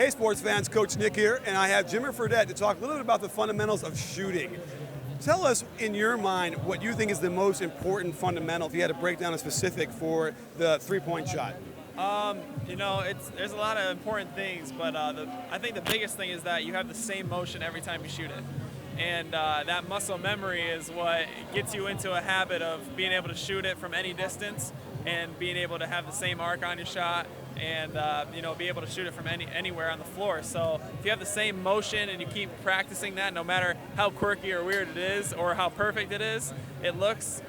Hey sports fans, Coach Nick here, and I have Jimmer Fredette to talk a little bit about the fundamentals of shooting. Tell us, in your mind, what you think is the most important fundamental, if you had to break down a specific for the three-point shot. There's a lot of important things, but I think the biggest thing is that you have the same motion every time you shoot it. And that muscle memory is what gets you into a habit of being able to shoot it from any distance and being able to have the same arc on your shot and be able to shoot it from anywhere on the floor. So if you have the same motion and you keep practicing that, no matter how quirky or weird it is or how perfect it is, it looks,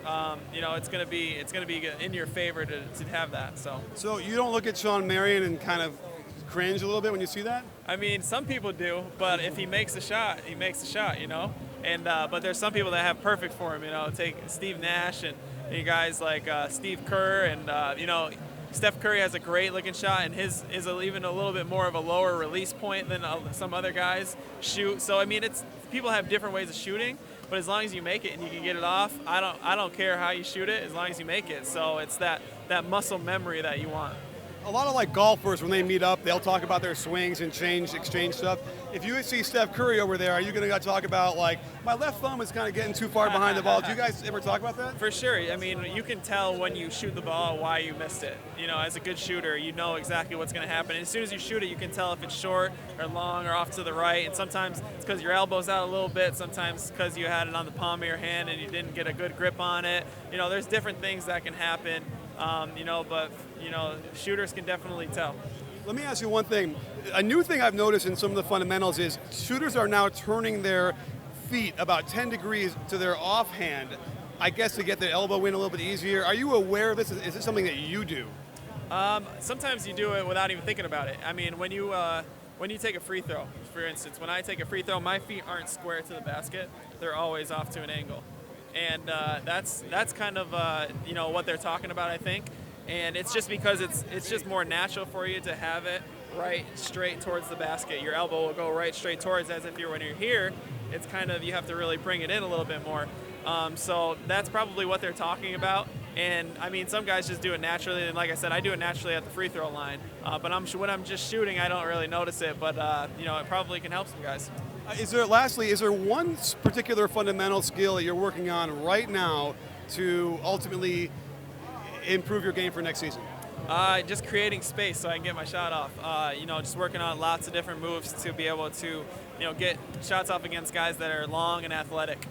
it's gonna be in your favor to have that. So you don't look at Sean Marion and kind of cringe a little bit when you see that? I mean, some people do, but if he makes a shot, he makes a shot, And but there's some people that have perfect form, Take Steve Nash and you guys like Steve Kerr and Steph Curry has a great looking shot, and his is even a little bit more of a lower release point than some other guys shoot. So I mean, people have different ways of shooting, but as long as you make it and you can get it off, I don't care how you shoot it as long as you make it. So it's that muscle memory that you want. A lot of golfers, when they meet up, they'll talk about their swings and exchange stuff. If you see Steph Curry over there, are you going to talk about my left thumb is kind of getting too far behind the ball? Do you guys ever talk about that? For sure. I mean, you can tell when you shoot the ball why you missed it. As a good shooter, you know exactly what's going to happen. And as soon as you shoot it, you can tell if it's short or long or off to the right. And sometimes it's because your elbow's out a little bit. Sometimes because you had it on the palm of your hand and you didn't get a good grip on it. There's different things that can happen. But shooters can definitely tell. Let me ask you one thing. A new thing I've noticed in some of the fundamentals is shooters are now turning their feet about 10 degrees to their offhand, I guess to get their elbow in a little bit easier. Are you aware of this? Is this something that you do? Sometimes you do it without even thinking about it. I mean, when you take a free throw, for instance, when I take a free throw, my feet aren't square to the basket. They're always off to an angle. And that's kind of what they're talking about, I think. And it's just because it's just more natural for you to have it right straight towards the basket. Your elbow will go right straight towards, as if when you're here, it's kind of, you have to really bring it in a little bit more. So that's probably what they're talking about. And I mean, some guys just do it naturally, and like I said, I do it naturally at the free throw line. But when I'm just shooting, I don't really notice it. But it probably can help some guys. Is there one particular fundamental skill that you're working on right now to ultimately improve your game for next season? Just creating space so I can get my shot off. Just working on lots of different moves to be able to, get shots off against guys that are long and athletic.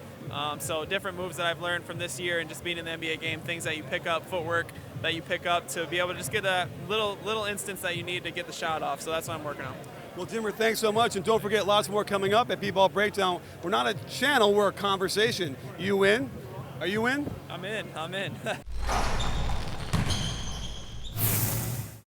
So different moves that I've learned from this year and just being in the NBA game, things that you pick up, footwork that you pick up to be able to just get that little instance that you need to get the shot off. So that's what I'm working on. Well, Jimmer, thanks so much, and don't forget lots more coming up at B-Ball Breakdown. We're not a channel, we're a conversation. You in? Are you in? I'm in.